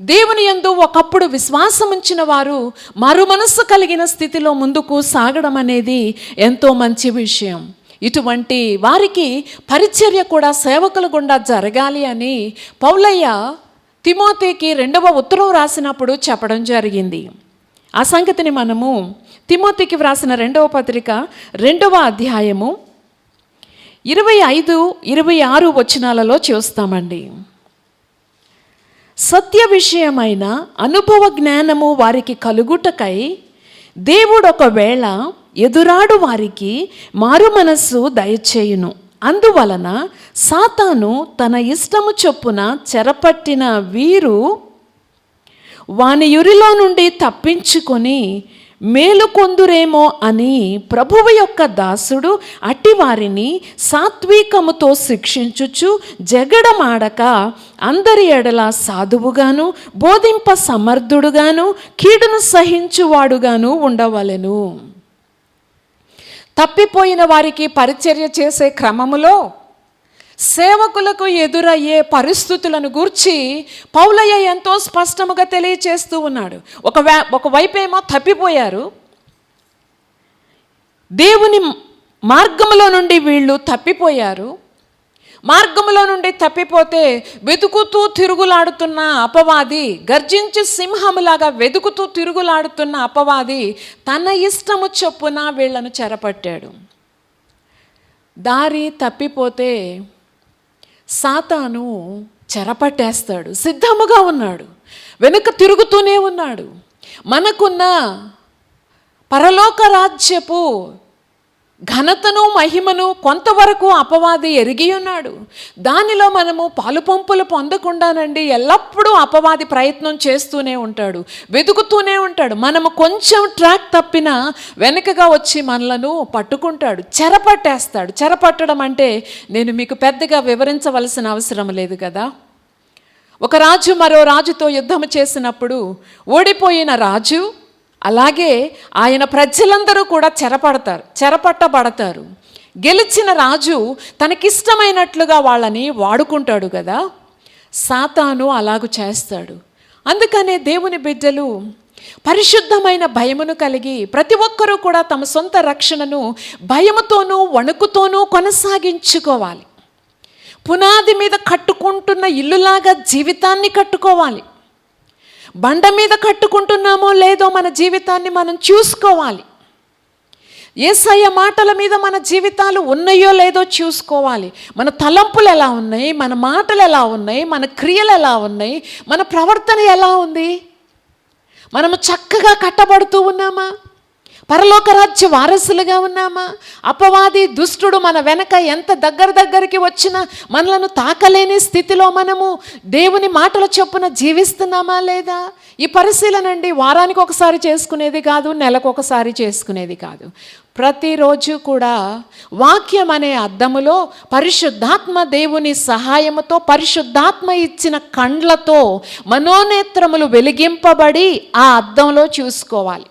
దేవుని యందు ఒకప్పుడు విశ్వాసం ఉంచిన వారు మరు మనస్సు కలిగిన స్థితిలో ముందుకు సాగడం అనేది ఎంతో మంచి విషయం. ఇటువంటి వారికి పరిచర్య కూడా సేవకుల గుండా జరగాలి అని పౌలయ్య తిమోతికి 2వ ఉత్తరం రాసినప్పుడు చెప్పడం జరిగింది. ఆ సంగతిని మనము తిమోతికి వ్రాసిన 2వ పత్రిక 2వ అధ్యాయము 25-26 వచనాలలో చూస్తామండి. సత్య విషయమైన అనుభవ జ్ఞానము వారికి కలుగుటకై దేవుడు ఒకవేళ ఎదురాడు వారికి మారు మనస్సు దయచేయును. అందువలన సాతాను తన ఇష్టము చొప్పున చెరపట్టిన వీరు వాని యురిలో నుండి తప్పించుకొని మేలుకొందురేమో అని ప్రభువు యొక్క దాసుడు అట్టి వారిని సాత్వికముతో శిక్షించుచు జగడమాడక అందరి ఎడల సాధువుగాను బోధింప సమర్థుడుగాను కీడును సహించువాడుగాను ఉండవలెను. తప్పిపోయిన వారికి పరిచర్య చేసే క్రమములో సేవకులకు ఎదురయ్యే పరిస్థితులను గూర్చి పౌలయ్య ఎంతో స్పష్టముగా తెలియచేస్తూ ఉన్నాడు. ఒకవైపేమో తప్పిపోయారు, దేవుని మార్గములో నుండి వీళ్ళు తప్పిపోయారు. మార్గములో నుండి తప్పిపోతే వెతుకుతూ తిరుగులాడుతున్న అపవాది, గర్జించి సింహములాగా వెతుకుతూ తిరుగులాడుతున్న అపవాది తన ఇష్టము చొప్పున వీళ్లను చెరపట్టాడు. దారి తప్పిపోతే సాతాను చెరపట్టేస్తాడు. సిద్ధముగా ఉన్నాడు, వెనుక తిరుగుతూనే ఉన్నాడు. మనకున్న పరలోక రాజ్యపు ఘనతను మహిమను కొంతవరకు అపవాది ఎరిగి ఉన్నాడు. దానిలో మనము పాలుపంపులు పొందకుండానండి ఎల్లప్పుడూ అపవాది ప్రయత్నం చేస్తూనే ఉంటాడు, వెతుకుతూనే ఉంటాడు. మనము కొంచెం ట్రాక్ తప్పినా వెనుకగా వచ్చి మనలను పట్టుకుంటాడు, చెరపట్టేస్తాడు. చెరపట్టడం అంటే నేను మీకు పెద్దగా వివరించవలసిన అవసరం లేదు కదా. ఒక రాజు మరో రాజుతో యుద్ధం చేసినప్పుడు ఓడిపోయిన రాజు అలాగే ఆయన ప్రజలందరూ కూడా చెరపట్టబడతారు. గెలిచిన రాజు తనకిష్టమైనట్లుగా వాళ్ళని వాడుకుంటాడు కదా. సాతాను అలాగూ చేస్తాడు. అందుకనే దేవుని బిడ్డలు పరిశుద్ధమైన భయమును కలిగి ప్రతి ఒక్కరూ కూడా తమ సొంత రక్షణను భయముతోనూ వణుకుతోనూ కొనసాగించుకోవాలి. పునాది మీద కట్టుకుంటున్న ఇల్లులాగా జీవితాన్ని కట్టుకోవాలి. బండ మీద కట్టుకుంటున్నామో లేదో మన జీవితాన్ని మనం చూసుకోవాలి. యేసయ్య మాటల మీద మన జీవితాలు ఉన్నాయో లేదో చూసుకోవాలి. మన తలంపులు ఎలా ఉన్నాయి, మన మాటలు ఎలా ఉన్నాయి, మన క్రియలు ఎలా ఉన్నాయి, మన ప్రవర్తన ఎలా ఉంది? మనము చక్కగా కట్టబడుతూ ఉన్నామా? పరలోక రాజ్య వారసులుగా ఉన్నామా? అపవాది దుష్టుడు మన వెనక ఎంత దగ్గరికి వచ్చినా మనలను తాకలేని స్థితిలో మనము దేవుని మాటల చొప్పున జీవిస్తున్నామా లేదా? ఈ పరిశీలన అండి వారానికి ఒకసారి చేసుకునేది కాదు, నెలకు ఒకసారి చేసుకునేది కాదు. ప్రతిరోజు కూడా వాక్యం అనే అద్దములో పరిశుద్ధాత్మ దేవుని సహాయముతో, పరిశుద్ధాత్మ ఇచ్చిన కండ్లతో మనోనేత్రములు వెలిగింపబడి ఆ అద్దంలో చూసుకోవాలి.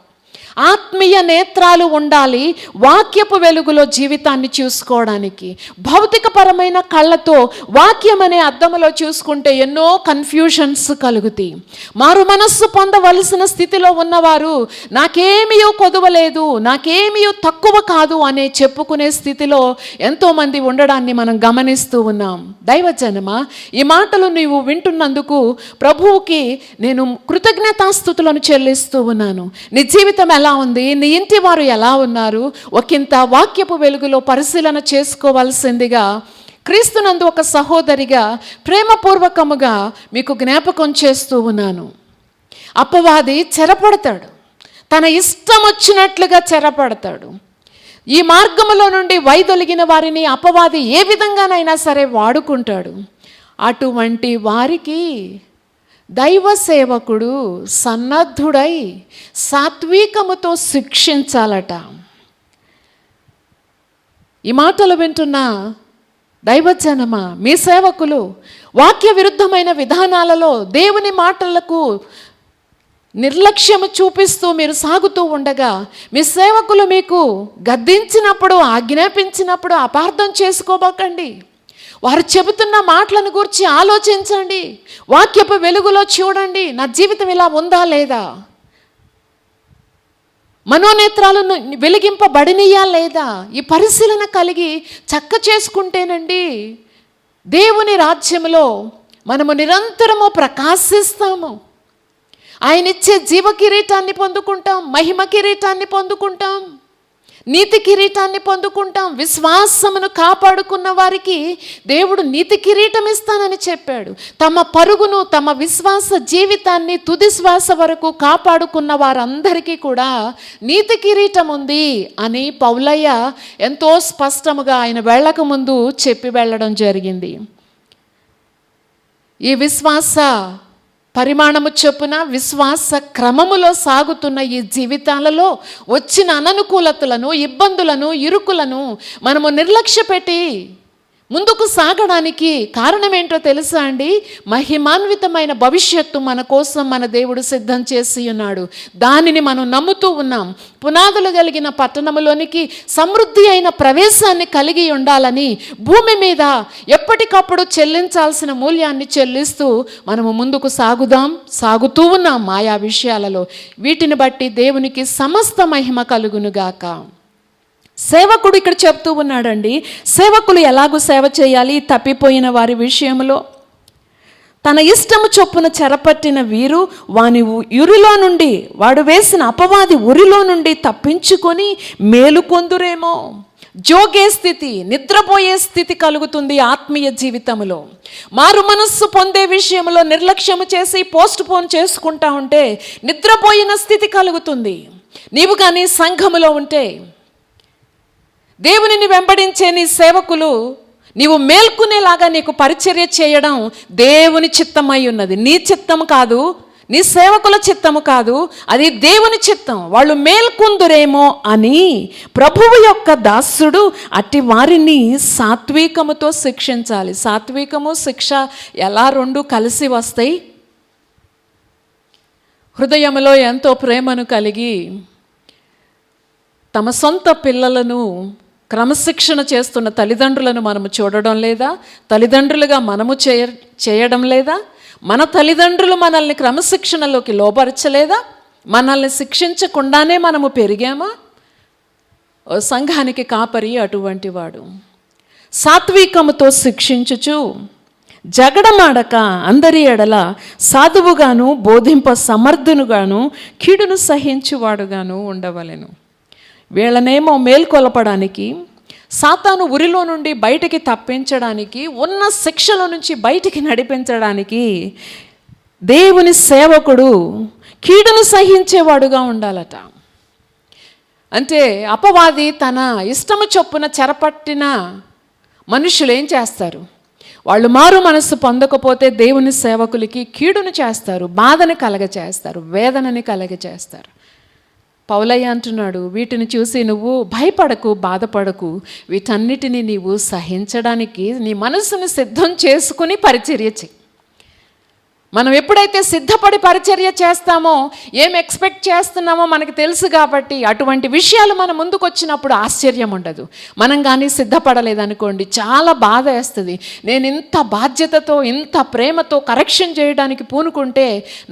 ఆత్మీయ నేత్రాలు ఉండాలి వాక్యపు వెలుగులో జీవితాన్ని చూసుకోవడానికి. భౌతికపరమైన కళ్ళతో వాక్యం అనే అద్దములో చూసుకుంటే ఎన్నో కన్ఫ్యూషన్స్ కలుగుతాయి. మారు మనస్సు పొందవలసిన స్థితిలో ఉన్నవారు నాకేమీ కొదవలేదు, నాకేమీ తక్కువ కాదు అనే చెప్పుకునే స్థితిలో ఎంతోమంది ఉండడాన్ని మనం గమనిస్తూ ఉన్నాం. దైవజనమా, ఈ మాటలు నీవు వింటున్నందుకు ప్రభువుకి నేను కృతజ్ఞతాస్తుతులను చెల్లిస్తూ ఉన్నాను. నీ జీవితం ఎలా ఉంది, నీ ఇంటి వారు ఎలా ఉన్నారు, ఒకంత వాక్యపు వెలుగులో పరిశీలన చేసుకోవాల్సిందిగా క్రీస్తునందు ఒక సహోదరిగా ప్రేమపూర్వకముగా మీకు జ్ఞాపకం చేస్తూ ఉన్నాను. అపవాది చెరపడతాడు, తన ఇష్టం వచ్చినట్లుగా చెరపడతాడు. ఈ మార్గములో నుండి వైదొలిగిన వారిని అపవాది ఏ విధంగానైనా సరే వాడుకుంటాడు. అటువంటి వారికి దైవ సేవకుడు సన్నద్ధుడై సాత్వికముతో శిక్షించాలట. ఈ మాటలు వింటున్న దైవజనమా, మీ సేవకులు వాక్య విరుద్ధమైన విధానాలలో దేవుని మాటలకు నిర్లక్ష్యము చూపిస్తూ మీరు సాగుతూ ఉండగా మీ సేవకులు మీకు గద్దించినప్పుడు, ఆజ్ఞాపించినప్పుడు అపార్థం చేసుకోబోకండి. వారు చెబుతున్న మాటలను గురించి ఆలోచించండి. వాక్యపు వెలుగులో చూడండి, నా జీవితం ఇలా ఉందా లేదా, మనోనేత్రాలను వెలిగింపబడినయా లేదా, ఈ పరిశీలన కలిగి చక్క చేసుకుంటేనండి దేవుని రాజ్యంలో మనము నిరంతరము ప్రకాశిస్తాము. ఆయన ఇచ్చే జీవ కిరీటాన్ని పొందుకుంటాం, మహిమ కిరీటాన్ని పొందుకుంటాం, నీతి కిరీటాన్ని పొందుకుంటాం. విశ్వాసమును కాపాడుకున్న వారికి దేవుడు నీతి కిరీటం ఇస్తానని చెప్పాడు. తమ పరుగును, తమ విశ్వాస జీవితాన్ని తుది శ్వాస వరకు కాపాడుకున్న వారందరికీ కూడా నీతి కిరీటం ఉంది అని పౌలయ్య ఎంతో స్పష్టముగా ఆయన వెళ్ళక ముందు చెప్పి వెళ్ళడం జరిగింది. ఈ విశ్వాస పరిమాణము చొప్పున విశ్వాస క్రమములో సాగుతున్న ఈ జీవితాలలో వచ్చిన అననుకూలతలను, ఇబ్బందులను, ఇరుకులను మనము నిర్లక్ష్యపెట్టి ముందుకు సాగడానికి కారణం ఏంటో తెలుసా అండి? మహిమాన్వితమైన భవిష్యత్తు మన కోసం మన దేవుడు సిద్ధం చేసి ఉన్నాడు. దానిని మనం నమ్ముతూ ఉన్నాం. పునాదులు కలిగిన పట్టణంలోనికి సమృద్ధి అయిన ప్రవేశాన్ని కలిగి ఉండాలని భూమి మీద ఎప్పటికప్పుడు చెల్లించాల్సిన మూల్యాన్ని చెల్లిస్తూ మనము ముందుకు సాగుతూ ఉన్నాం ఆయా విషయాలలో. వీటిని బట్టి దేవునికి సమస్త మహిమ కలుగునుగాక. సేవకుడు ఇక్కడ చెప్తూ ఉన్నాడండి, సేవకులు ఎలాగూ సేవ చేయాలి తప్పిపోయిన వారి విషయంలో. తన ఇష్టము చొప్పున చెరపట్టిన వీరు వాని ఉరిలో నుండి, వాడు వేసిన అపవాది ఉరిలో నుండి తప్పించుకొని మేలుకొందురేమో. జోగే స్థితి, నిద్రపోయే స్థితి కలుగుతుంది ఆత్మీయ జీవితంలో. మారు మనస్సు పొందే విషయంలో నిర్లక్ష్యము చేసి పోస్ట్ పోన్ చేసుకుంటా ఉంటే నిద్రపోయిన స్థితి కలుగుతుంది. నీవు కానీ సంఘములో ఉంటే దేవునిని వెంబడించే నీ సేవకులు నీవు మేల్కొనేలాగా నీకు పరిచర్య చేయడం దేవుని చిత్తమై ఉన్నది. నీ చిత్తం కాదు, నీ సేవకుల చిత్తము కాదు, అది దేవుని చిత్తం. వాళ్ళు మేల్కొందురేమో అని ప్రభువు యొక్క దాసుడు అట్టి వారిని సాత్వికముతో శిక్షించాలి. సాత్వికము, శిక్ష ఎలా రెండు కలిసి వస్తాయి? హృదయంలో ఎంతో ప్రేమను కలిగి తమ సొంత పిల్లలను క్రమశిక్షణ చేస్తున్న తల్లిదండ్రులను మనము చూడడం లేదా? తల్లిదండ్రులుగా మనము చేయడం లేదా? మన తల్లిదండ్రులు మనల్ని క్రమశిక్షణలోకి లోపరచలేదా? మనల్ని శిక్షించకుండానే మనము పెరిగామా? ఓ సంఘానికి కాపరి అటువంటి వాడు. సాత్వికముతో శిక్షించుచు జగడమాడక అందరి ఎడల సాధువుగాను బోధింప సమర్థునుగాను కీడును సహించువాడుగాను ఉండవలెను. వీళ్ళనేమో మేల్కొలపడానికి, సాతాను ఉరిలో నుండి బయటికి తప్పించడానికి, ఉన్న శిక్షల నుంచి బయటికి నడిపించడానికి దేవుని సేవకుడు కీడును సహించేవాడుగా ఉండాలట. అంటే అపవాది తన ఇష్టము చొప్పున చెరపట్టిన మనుషులు ఏం చేస్తారు? వాళ్ళు మారు మనస్సు పొందకపోతే దేవుని సేవకులకి కీడును చేస్తారు, బాధని కలగచేస్తారు, వేదనని కలగచేస్తారు. పౌలయ్య అంటున్నాడు, వీటిని చూసి నువ్వు భయపడకు, బాధపడకు, వీటన్నిటిని నీవు సహించడానికి నీ మనసును సిద్ధం చేసుకుని పరిచర్య చెయ్యి. మనం ఎప్పుడైతే సిద్ధపడి పరిచర్య చేస్తామో, ఏం ఎక్స్పెక్ట్ చేస్తున్నామో మనకు తెలుసు కాబట్టి అటువంటి విషయాలు మన ముందుకు వచ్చినప్పుడు ఆశ్చర్యం ఉండదు. మనం కానీ సిద్ధపడలేదనుకోండి, చాలా బాధ వేస్తుంది. నేను ఇంత బాధ్యతతో, ఇంత ప్రేమతో కరెక్షన్ చేయడానికి పూనుకుంటే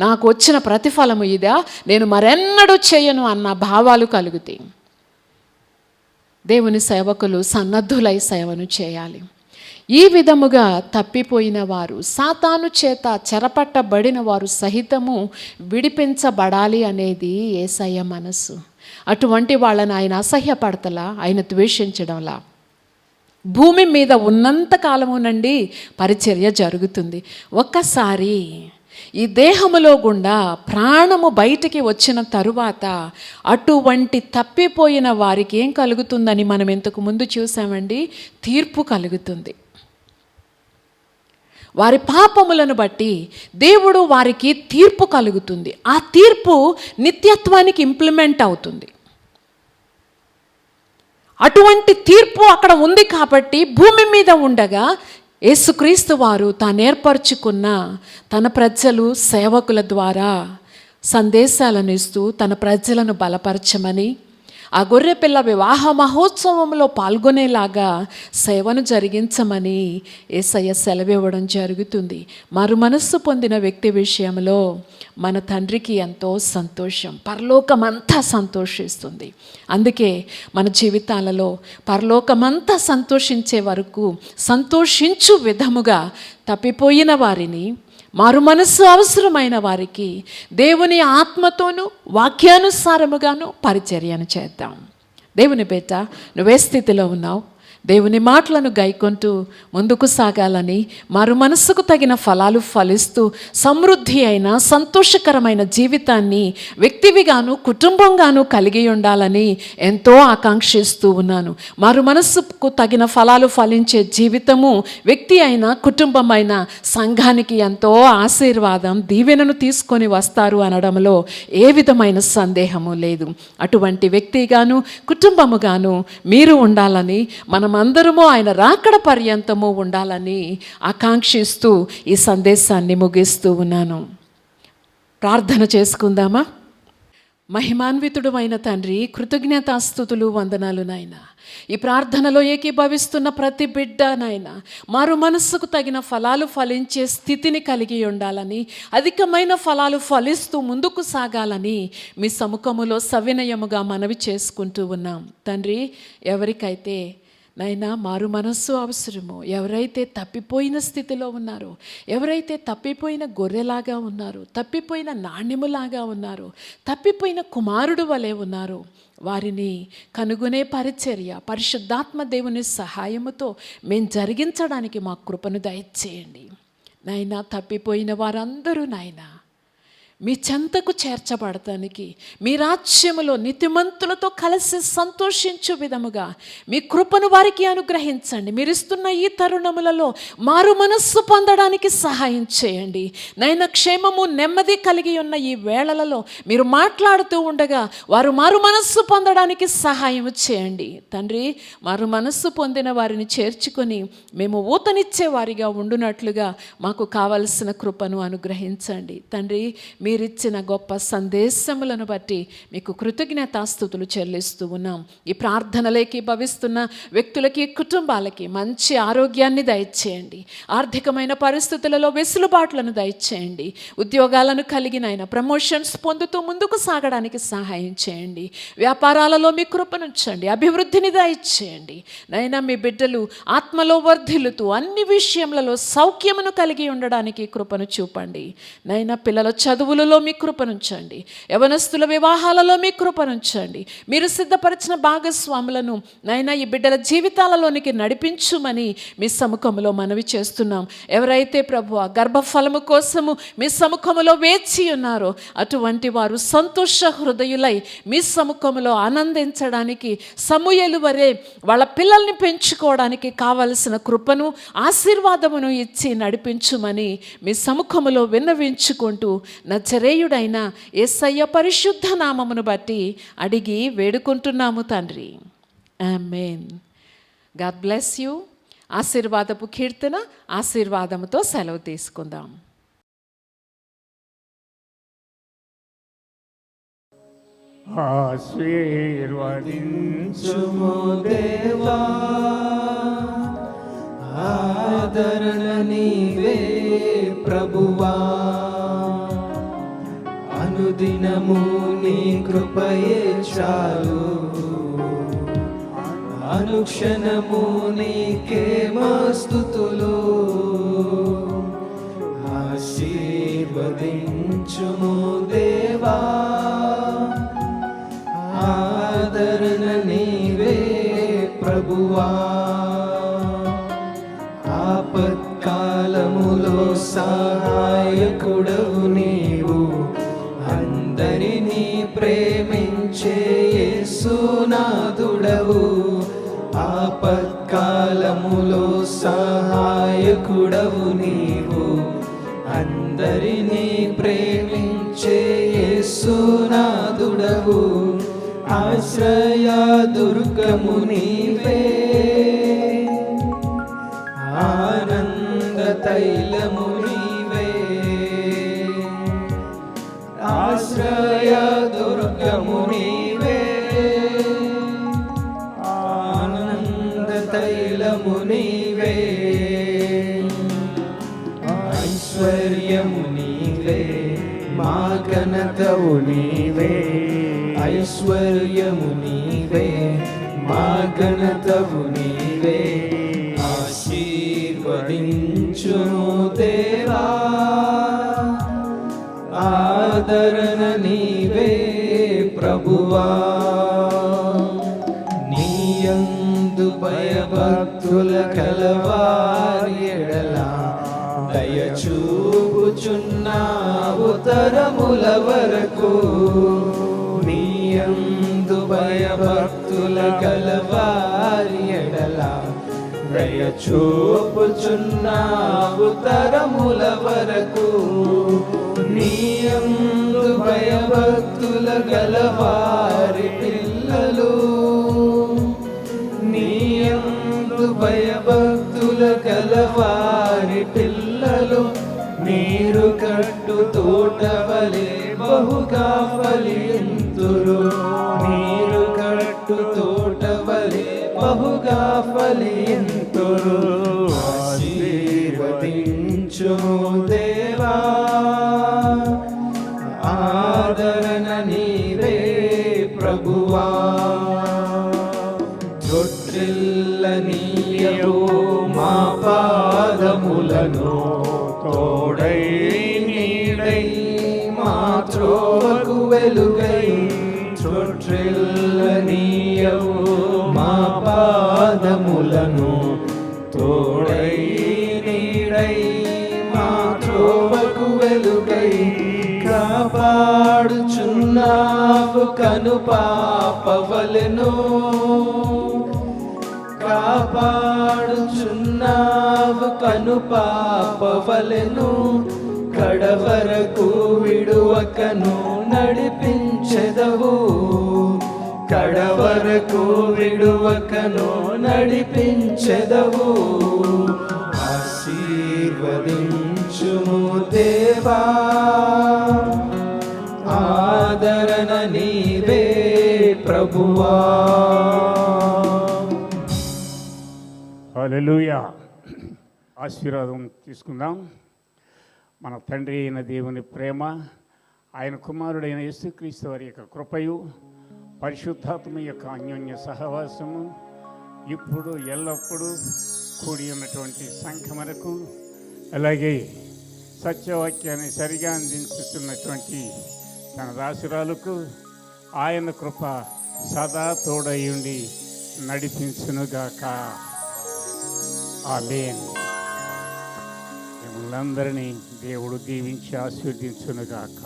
నాకు వచ్చిన ప్రతిఫలము ఇదా, నేను మరెన్నడూ చేయను అన్న భావాలు కలుగుతాయి. దేవుని సేవకులు సన్నద్ధులై సేవను చేయాలి. ఈ విధముగా తప్పిపోయిన వారు, సాతాను చేత చెరపట్టబడిన వారు సహితము విడిపించబడాలి అనేది యేసయ్య మనస్సు. అటువంటి వాళ్ళని ఆయన అసహ్యపడతలా, ఆయన ద్వేషించడంలా. భూమి మీద ఉన్నంత కాలము నుండి పరిచర్య జరుగుతుంది. ఒక్కసారి ఈ దేహములో గుండా ప్రాణము బయటికి వచ్చిన తరువాత అటువంటి తప్పిపోయిన వారికి ఏం కలుగుతుందని మనం ఇంతకు ముందు చూసామండి, తీర్పు కలుగుతుంది. వారి పాపములను బట్టి దేవుడు వారికి తీర్పు కలుగుతుంది. ఆ తీర్పు నిత్యత్వానికి ఇంప్లిమెంట్ అవుతుంది. అటువంటి తీర్పు అక్కడ ఉంది కాబట్టి భూమి మీద ఉండగా యేసుక్రీస్తు వారు తాను ఏర్పరచుకున్న తన ప్రజలు, సేవకుల ద్వారా సందేశాలను ఇస్తూ తన ప్రజలను బలపరచమని, ఆ గొర్రెపిల్ల వివాహ మహోత్సవంలో పాల్గొనేలాగా సేవను జరిగించమని యేసయ్య సెలవివ్వడం జరుగుతుంది. మరు మనస్సు పొందిన వ్యక్తి విషయంలో మన తండ్రికి ఎంతో సంతోషం, పరలోకమంతా సంతోషిస్తుంది. అందుకే మన జీవితాలలో పరలోకమంతా సంతోషించే వరకు సంతోషించు విధముగా తప్పిపోయిన వారిని, మారు మనస్సు అవసరమైన వారికి దేవుని ఆత్మతోనూ వాక్యానుసారముగాను పరిచర్యను చేద్దాం. దేవుని బిడ్డ, నువ్వే స్థితిలో ఉన్నావు, దేవుని మాటలను గైకొంటూ ముందుకు సాగాలని, మారు మనస్సుకు తగిన ఫలాలు ఫలిస్తూ సమృద్ధి అయిన సంతోషకరమైన జీవితాన్ని వ్యక్తివిగాను కుటుంబంగాను కలిగి ఉండాలని ఎంతో ఆకాంక్షిస్తూ ఉన్నాను. మారు మనస్సుకు తగిన ఫలాలు ఫలించే జీవితము వ్యక్తి అయినా కుటుంబం అయినా సంఘానికి ఎంతో ఆశీర్వాదం, దీవెనను తీసుకొని వస్తారు అనడంలో ఏ విధమైన సందేహము లేదు. అటువంటి వ్యక్తిగాను కుటుంబముగాను మీరు ఉండాలని, మనమందరము ఆయన రాకడ పర్యంతము ఉండాలని ఆకాంక్షిస్తూ ఈ సందేశాన్ని ముగిస్తూ ఉన్నాను. ప్రార్థన చేసుకుందామా? మహిమాన్వితుడు అయిన తండ్రి, కృతజ్ఞతాస్తుతులు, వందనాలు నాయన. ఈ ప్రార్థనలో ఏకీభవిస్తున్న ప్రతి బిడ్డ నాయన మారు మనస్సుకు తగిన ఫలాలు ఫలించే స్థితిని కలిగి ఉండాలని, అధికమైన ఫలాలు ఫలిస్తూ ముందుకు సాగాలని మీ సముఖములో సవినయముగా మనవి చేసుకుంటూ ఉన్నాం. తండ్రి, ఎవరికైతే నైనా మారు మనస్సు అవసరమో, ఎవరైతే తప్పిపోయిన స్థితిలో ఉన్నారో, ఎవరైతే తప్పిపోయిన గొర్రెలాగా ఉన్నారో, తప్పిపోయిన నాణ్యములాగా ఉన్నారో, తప్పిపోయిన కుమారుడు వలె ఉన్నారో, వారిని కనుగొనే పరిచర్య పరిశుద్ధాత్మ దేవుని సహాయముతో మేము జరిగించడానికి మా కృపను దయచేయండి. నాయనా, తప్పిపోయిన వారందరూ నాయనా మీ చెంతకు చేర్చబడటానికి, మీ రాజ్యములో నీతిమంతులతో కలిసి సంతోషించు విధముగా మీ కృపను వారికి అనుగ్రహించండి. మీరు ఇస్తున్న ఈ తరుణములలో మారు మనస్సు పొందడానికి సహాయం చేయండి. నైనా క్షేమము, నెమ్మది కలిగి ఉన్న ఈ వేళలలో మీరు మాట్లాడుతూ ఉండగా వారు మారు మనస్సు పొందడానికి సహాయం చేయండి. తండ్రి, మారు మనస్సు పొందిన వారిని చేర్చుకొని మేము ఊతనిచ్చే వారిగా ఉండునట్లుగా మాకు కావలసిన కృపను అనుగ్రహించండి. తండ్రి, మీరిచ్చిన గొప్ప సందేశములను బట్టి మీకు కృతజ్ఞతాస్తుతులు చెల్లిస్తూ ఉన్నాం. ఈ ప్రార్థనలోకి భవిస్తున్న వ్యక్తులకి, కుటుంబాలకి మంచి ఆరోగ్యాన్ని దయచేయండి. ఆర్థికమైన పరిస్థితులలో వెసులుబాట్లను దయచేయండి. ఉద్యోగాలను కలిగిన ఆయన ప్రమోషన్స్ పొందుతూ ముందుకు సాగడానికి సహాయం చేయండి. వ్యాపారాలలో మీ కృపనుంచండి, అభివృద్ధిని దయచేయండి. నైనా మీ బిడ్డలు ఆత్మలో వర్ధిల్లుతూ అన్ని విషయములలో సౌఖ్యమును కలిగి ఉండడానికి కృపను చూపండి. నైనా పిల్లల చదువులలో మీ కృపనుంచండి, యవనస్తుల వివాహాలలో మీ కృపనుంచండి. మీరు సిద్ధపరిచిన భాగస్వాములను నైనా ఈ బిడ్డల జీవితాలలోనికి నడిపించుమని మీ సముఖములో మనవి చేస్తున్నాం. ఎవరైతే ప్రభువా గర్భఫలము కోసము మీ సముఖములో వేచి ఉన్నారో అటువంటి వారు సంతోష హృదయులై మీ సముఖములో ఆనందించడానికి, సమూయేలు వరే వాళ్ళ పిల్లల్ని పెంచుకోవడానికి కావలసిన కృపను, ఆశీర్వాదమును ఇచ్చి నడిపించుమని మీ సముఖములో విన్నవించుకుంటూ నజరేయుడైన యేసయ్య పరిశుద్ధ నామమును బట్టి అడిగి వేడుకుంటున్నాము తండ్రి. ఆమేన్. God bless you. ఆశీర్వాదపు కీర్తన, ఆశీర్వాదముతో సెలవు తీసుకుందాం. ఆశీర్వదించుము దేవా, ఆదరణ నీవే ప్రభువా, అనుదినము నీ కృపయే చాలు, అనుక్షణము నీకే మా స్తుతులు. ఆశీర్వదించుము దేవా, ఆదరణ నీవే ప్రభువా, ఆపత్కాలములో సహాయకుడవు నీవు, అందరినీ ప్రేమించే యేసునాథుడవు. ఆపత్కాలములో సహాయకుడవు నీవు, అందరినీ ప్రేమించే యేసునాథుడవు. ఆశ్రయ దుర్గము నీవే, ఆనంద తైలము నీవే, ఆశ్రయ దుర్గము నీవే, ఆనంద తైలము నీవే, ఐశ్వర్యము నీవే, మా ఘనతవు నీవే, ఐశ్వర్యము నీవే, మా ఘనతవు నీవే. ఆశీర్వదించుము దేవా, ఆదరణ నీవే ప్రభువా, నీయందు భయభక్తుల కలవారి ఎడల దయచూపుచున్నావు తరముల వరకు. నీయందు భయభక్తుల కలవారి ఎడల దయచూపుచున్నావు తరముల వరకు. నీయందు భయభక్తుల గలవారి పిల్లలు, నీయందు భయభక్తుల గలవారి పిల్లలు, నీరు కట్టు తోటవలే బహుగా ఫలింతురు, నీరు కట్టు తోటవలే బహుగా ఫలింతురు. ఆశీర్వదించుము దేవా, ఆదరణ నీవే ప్రభువా, తొట్టిల్లనీయవు మా పాదములను, తోడై నీడై మా త్రోవకు వెలుగై. తొట్టిల్లనీయవు మా పాదములను, తోడై నీడై మా త్రోవకు వెలుగై. కాపాడుచున్నావు కను పాపవలెను, కాపాడుచున్నావు కను పాపవలెను. కడవరకు విడువకను నడిపించెదవు, కడవరకు విడువకను నడిపించెదవు. ఆశీర్వదించుము దేవా, ఆదరణ నీవే ప్రభువా. హల్లెలూయా. ఆశీర్వాదం తీసుకుందాం. మన తండ్రి అయిన దేవుని ప్రేమ, ఆయన కుమారుడైన యేసుక్రీస్తు వారి యొక్క కృపయు, పరిశుద్ధాత్మ యొక్క అన్యోన్య సహవాసము ఇప్పుడు ఎల్లప్పుడూ కూడి ఉన్నటువంటి సంఘమునకు, అలాగే సత్యవాక్యాన్ని సరిగా అందించుతున్నటువంటి తన దాసురాలకు ఆయన కృప సదా తోడయుండి నడిపించునుగాక. ఆమేన్. మిమ్మల్ని అందరినీ దేవుడు దీవించి ఆశీర్వదించునుగాక.